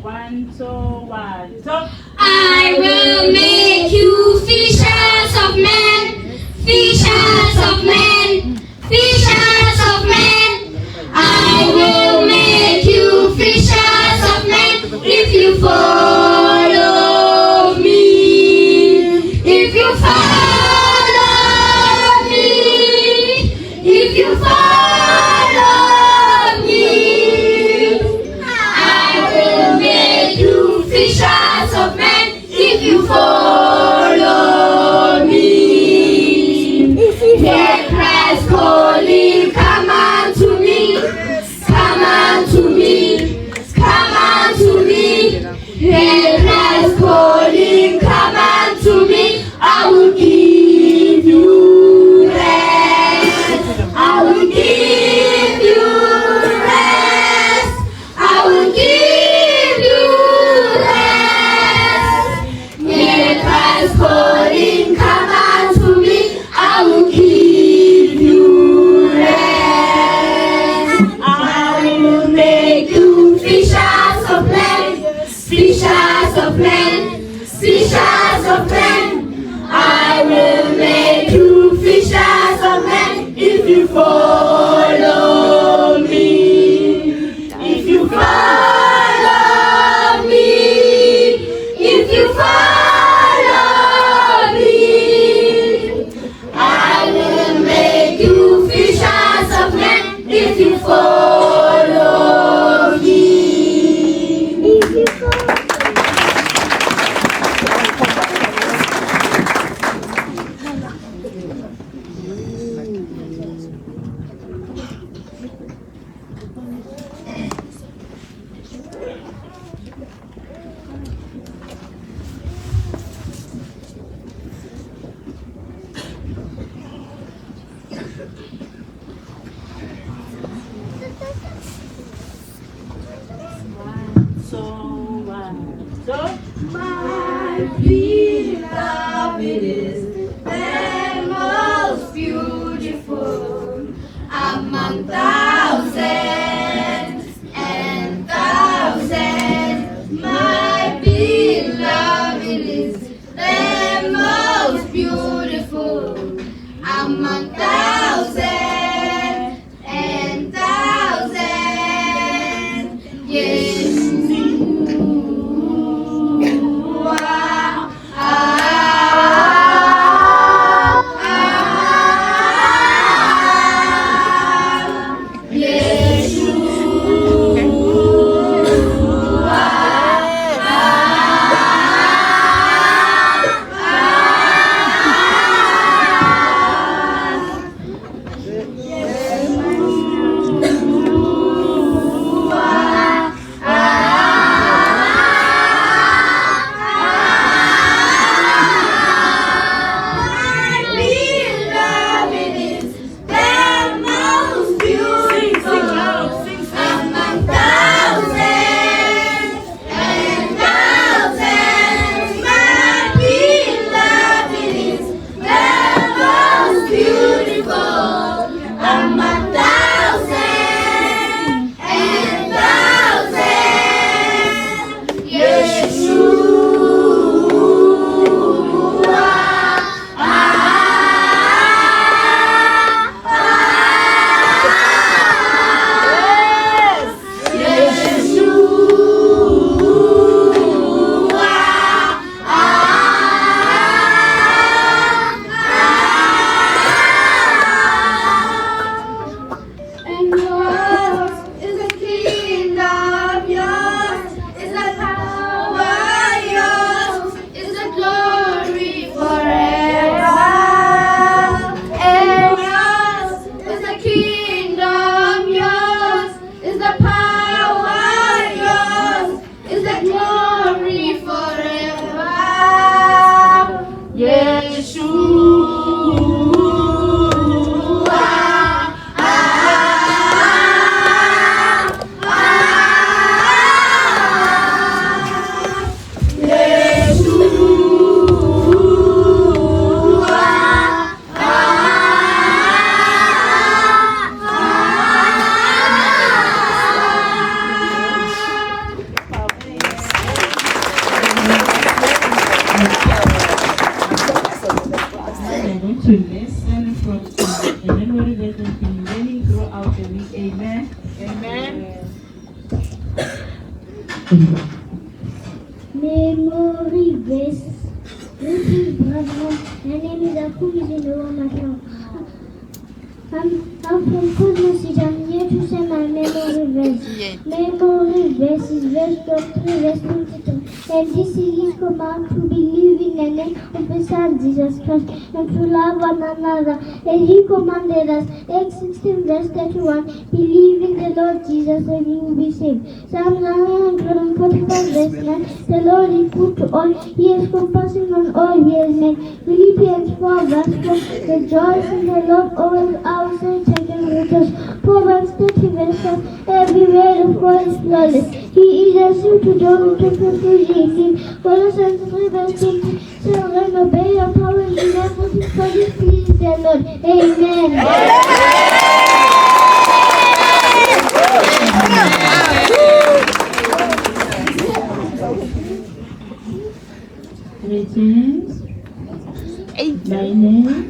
One, two, one, two. I will make you fishers of men, fishers of men, fishers of men. I will make you fishers of men if you follow me. If you follow me, if you follow me, I will make you fishers of men if you follow me. Hear Christ calling, come unto me, come unto me, come unto me. Hear Christ calling, come unto me. I will give you rest. I will give you rest. I will give you rest. Hear Christ calling, come unto me. I will give you rest. I will make you fishers of men, fishers of men, fishers of men. I will make you fishers of men if you follow me. If you follow me, if you follow me, I will make you fishers of men if you follow me. My beloved is the most beautiful among thousands and thousands. My beloved is the most beautiful among thousands and thousands. Yes. Ah, Memory verse. This is brother. My name is Akumizi. I'm from Cosmos City. I'm here to say my memory verse. Memory verse is verse 23, verse 22. And this is his command to believe in the name of the Son Jesus Christ and to love one another. And he commanded us, Acts 16, verse 31, believe in the Lord Jesus and you will be saved. Psalm 145, verse 9, the Lord is good to all. He has compassion on all he has made. Philippians 4, verse 4, rejoice in the Lord always. Our saints and riches. Proverbs 30 verse 7. Every word of God is flawless. He is a suit to do to refuge. Colossians 3 verse 20. Children, obey your parents in everything, for this pleases the Lord. Amen. Greetings. My name.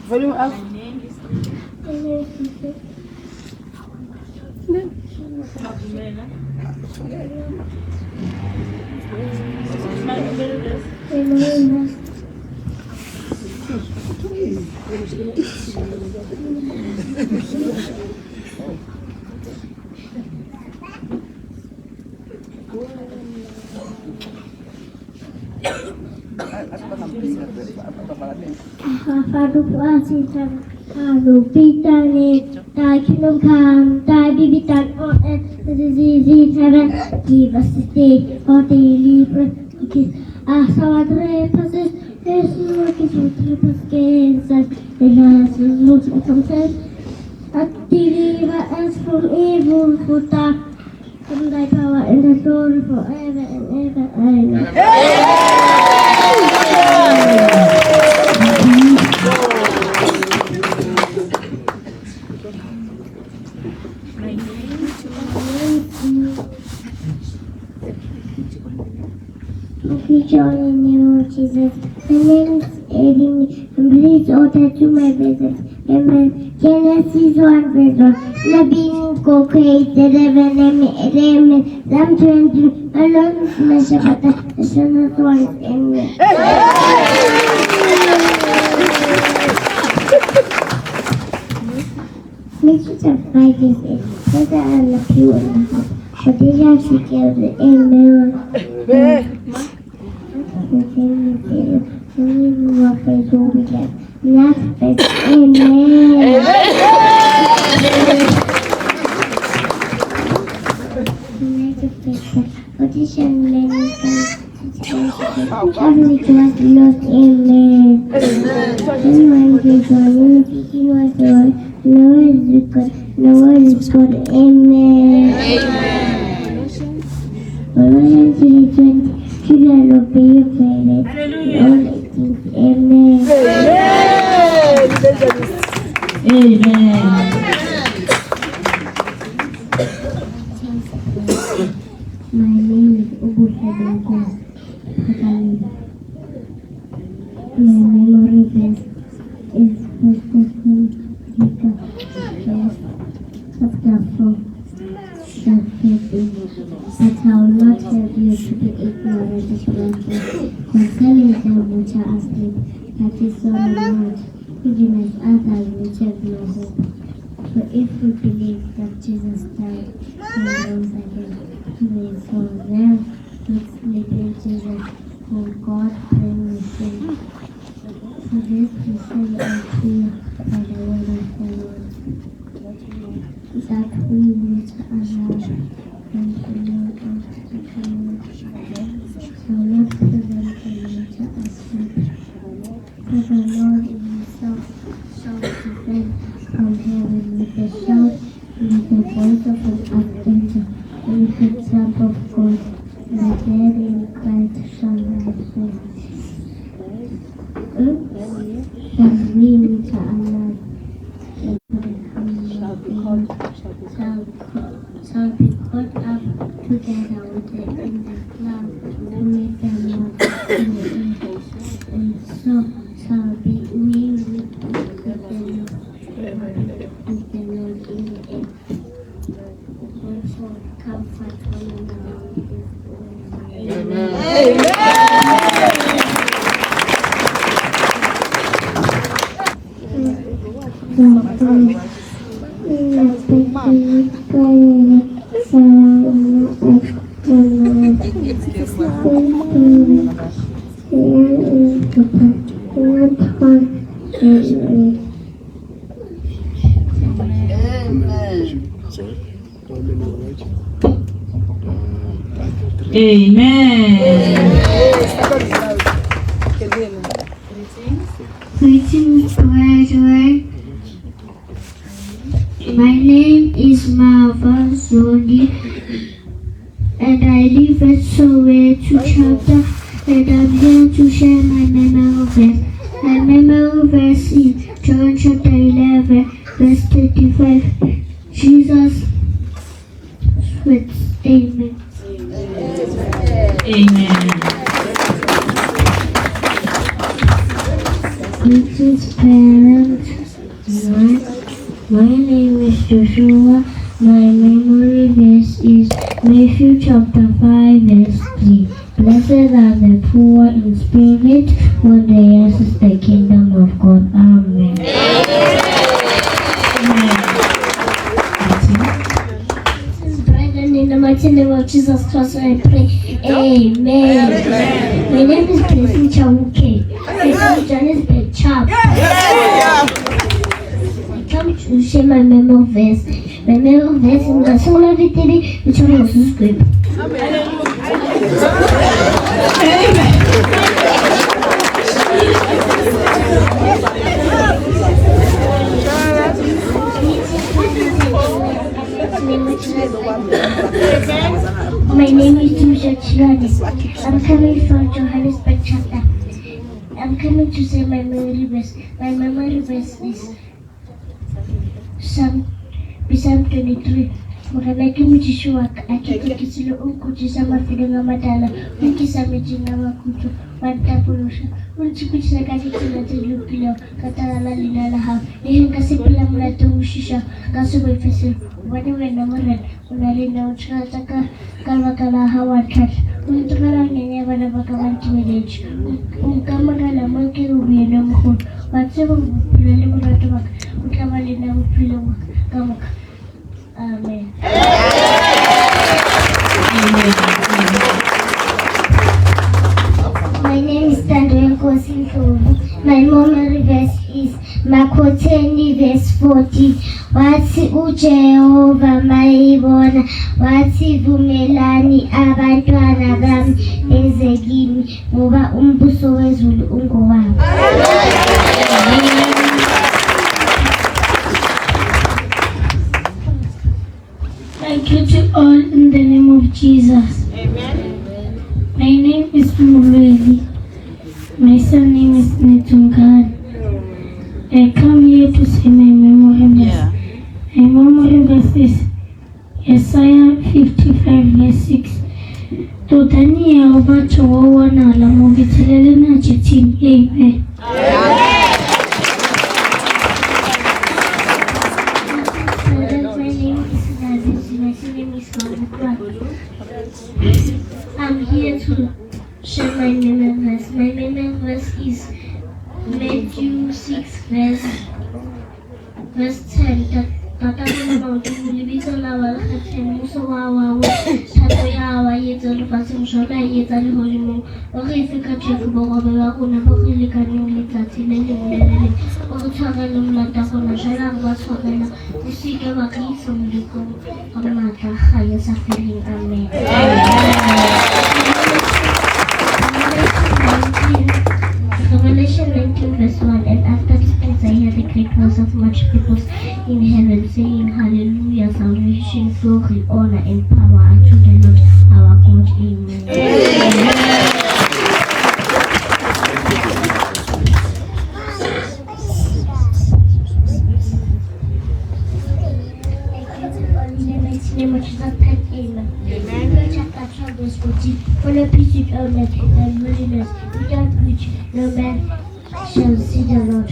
Volume up. Give us this day our daily bread. As our trespasses, as Lord is our trespasses against us, and as Lord from sin, and deliver us from evil, for that from thy power and the glory forever and ever. Amen. Joy in the name of Jesus. My name is Erin, and please order to my visit. Amen. Genesis 1 verse 1. Nabi ko created heaven and amen. Psalm 20. Alone is my Shabbat. The Son of one. Amen. Mixtures of five days. Whether I love you or not. But they have secured the amen. Heavenly Christ, Lord, amen. Anyone is God, no one is God, no one is God, amen. Colossians 3:20, children obey your parents. Amen. Amen. My name is Umusa. My memory verse is 1 chapter 4, verse 13. But I will not help you to be ignorant of one thing concerning them which are asleep. that is so much. Forgiveness others which have no hope. For if we believe that Jesus died and rose again, we for them which sleep in Jesus, whom God bring with him. For this we say unto you by the word of the Lord, that we which are alive and believe after the coming shall not prevent the nature as such. For the Lord himself shall descend from heaven with a shout, with the voice of an archangel, and with the trump of God, and the dead in Christ shall rise first. And we which are alive and shall be caught up together with them in the cloud to meet them in the air, and so shall be we with the Lord in the air. Therefore, comfort one another with this word. Amen. Greetings, brethren. My name is Marva Zoni, and I live at Soweto chapter, and I'm here to share my memory verse. My memory verse is John chapter 11, verse 35. Jesus sweats. Amen. Amen. Greetings, parents. My name is Joshua. My memory verse is Matthew chapter 5, verse 3. Blessed are the poor in spirit, for theirs is the kingdom of God. Amen. Brethren, in the mighty name of Jesus Christ, I pray. Amen. My name is Blessing Chawuke. I come to Johannesburg Chap. I come to share my memory verse. My memory verse is the solar victory, which one was this script. My name is Umusa. I'm coming from Johannesburg chapter. I'm coming to say my memory verse. My memory verse is Psalm 23. Mukanaki mujishu akikisilo ukujisa mafidanga madala ukisa mijinga makutu watapurusha unchikuchisa kakitila tilupilo katala linala hao nihinga sipila mulato ushisha kasubo ifesi waniwe na mura unalina uchikataka kalwakala hawa tatu untukala nyenye wana baka wanti wileji unkamagala mwanki ubiena mkulu watsebo upilali mulato baka ukamalina upilo kamuka. Amen. My name is Tandwe Kosinkovu. My memory verse is Makoteni verse 40. Wathi uJehova mayibona, wathi vumelani abantwana bami beze kimi, ngoba umbuso wezulu ungowabo. Thank you to all in the name of Jesus. Amen. My name is Mulweli. My surname is Netungan. I come here to say my memory verse. My memory verse is Isaiah 55 verse 6. Totani ya ubacho wa Wona la mubitelele na chetini. Amen. I'm here to share my memory verse. My memory verse is Matthew 6 verse 10. Tata mo libisa la wala khatheng muso wa wa thato ya wa yetsa le faseng shona yetsa le hodimo o re fika tsheko bo robe wa rona bo re le kaneng letsatsi le leng o re tshwara le mmata gona jala ba tshwarela o sike ba ka isa molekong ga matla ga ya sa feleng. Amen. Revelation 19 verse 1. And after these things I heard a great voice of much people in heaven saying, Hallelujah, salvation, glory, honor, and power unto the Lord our God. Amen. Chapter 12 verse 14. Follow peace with all men and holiness, without which no man shall see the Lord.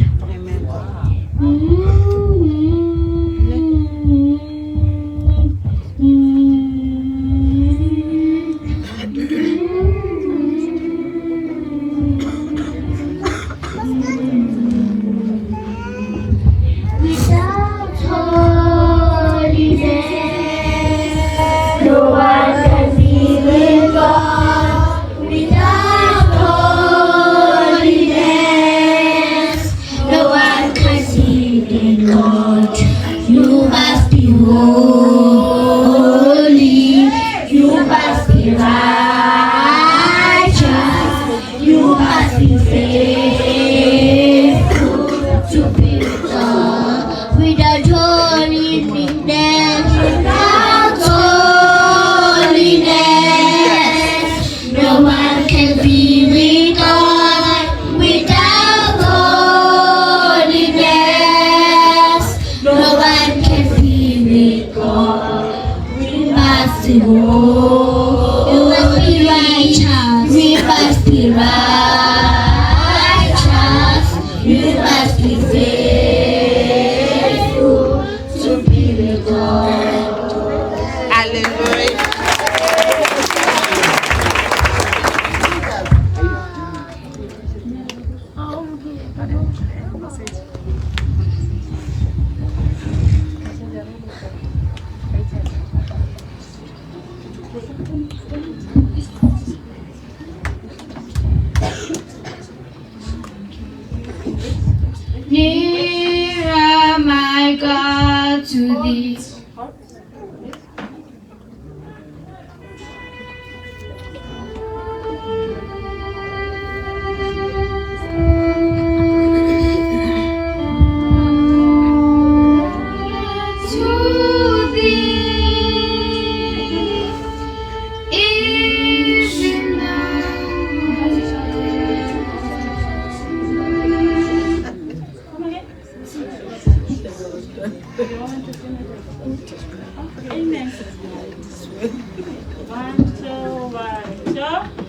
Nearer, my God, to thee.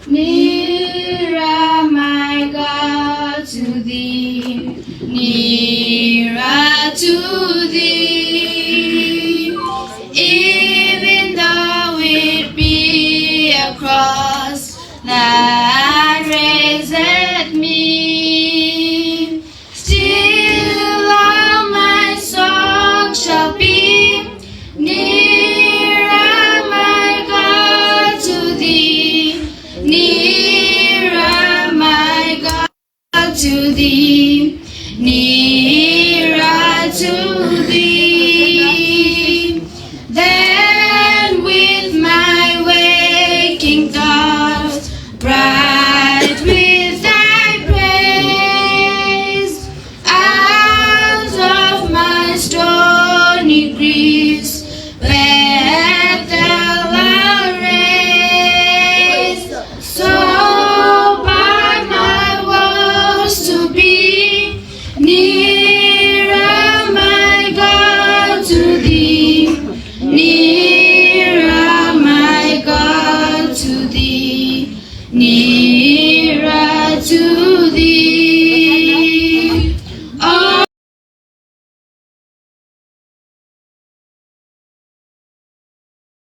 Nearer, my God, to thee, nearer to thee, even though it be a cross that raiseth me, still all my song shall be nearer, my God, to thee, nearer, my God, to thee, nearer to thee. Then with my waking thoughts, bright with thy praise, out of my stony griefs, let thou arise. So by my woes to be nearer, my God, to thee, nearer, my God, to thee, nearer to